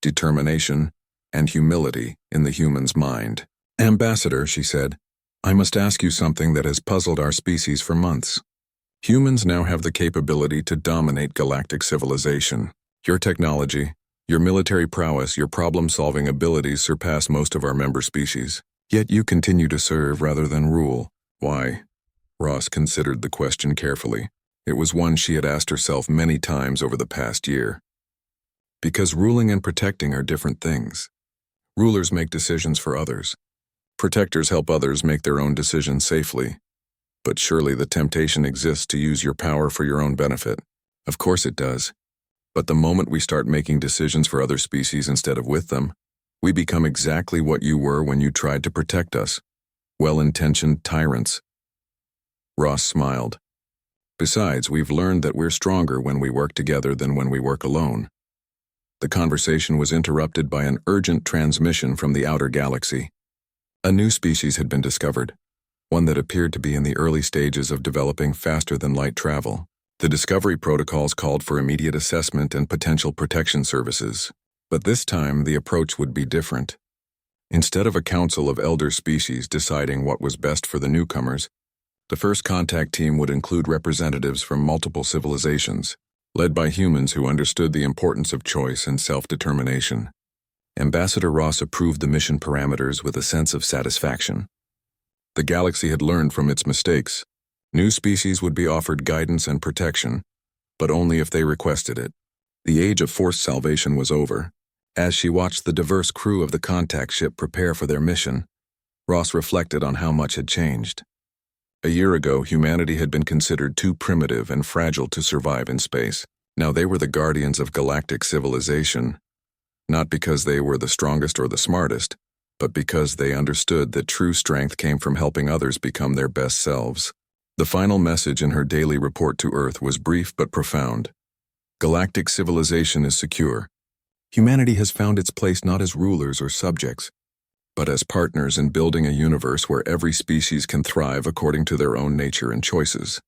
S1: determination, and humility in the human's mind. "Ambassador," she said, "I must ask you something that has puzzled our species for months. Humans now have the capability to dominate galactic civilization. Your technology, your military prowess, your problem-solving abilities surpass most of our member species. Yet you continue to serve rather than rule. Why?" Ross considered the question carefully. It was one she had asked herself many times over the past year. Because ruling and protecting are different things. Rulers make decisions for others. Protectors help others make their own decisions safely. But surely the temptation exists to use your power for your own benefit. Of course it does. But the moment we start making decisions for other species instead of with them, We become exactly what you were when you tried to protect us. Well-intentioned tyrants. Ross smiled. Besides, we've learned that we're stronger when we work together than when we work alone. The conversation was interrupted by an urgent transmission from the outer galaxy. A new species had been discovered, one that appeared to be in the early stages of developing faster than light travel. The discovery protocols called for immediate assessment and potential protection services. But this time, the approach would be different. Instead of a council of elder species deciding what was best for the newcomers, the first contact team would include representatives from multiple civilizations, led by humans who understood the importance of choice and self-determination. Ambassador Ross approved the mission parameters with a sense of satisfaction. The galaxy had learned from its mistakes. New species would be offered guidance and protection, but only if they requested it. The age of forced salvation was over. As she watched the diverse crew of the contact ship prepare for their mission, Ross reflected on how much had changed. A year ago, humanity had been considered too primitive and fragile to survive in space. Now they were the guardians of galactic civilization, not because they were the strongest or the smartest, but because they understood that true strength came from helping others become their best selves. The final message in her daily report to Earth was brief but profound. Galactic civilization is secure. Humanity has found its place not as rulers or subjects, but as partners in building a universe where every species can thrive according to their own nature and choices.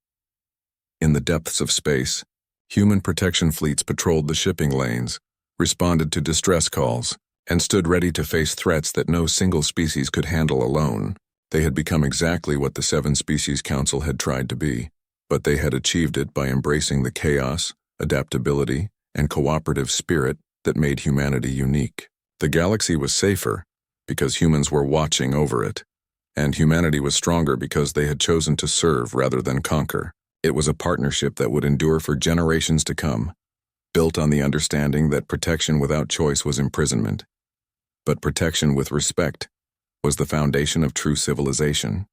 S1: In the depths of space, human protection fleets patrolled the shipping lanes, responded to distress calls, and stood ready to face threats that no single species could handle alone. They had become exactly what the Seven Species Council had tried to be, but they had achieved it by embracing the chaos, adaptability, and cooperative spirit that made humanity unique. The galaxy was safer because humans were watching over it, and humanity was stronger because they had chosen to serve rather than conquer. It was a partnership that would endure for generations to come, built on the understanding that protection without choice was imprisonment, but protection with respect was the foundation of true civilization.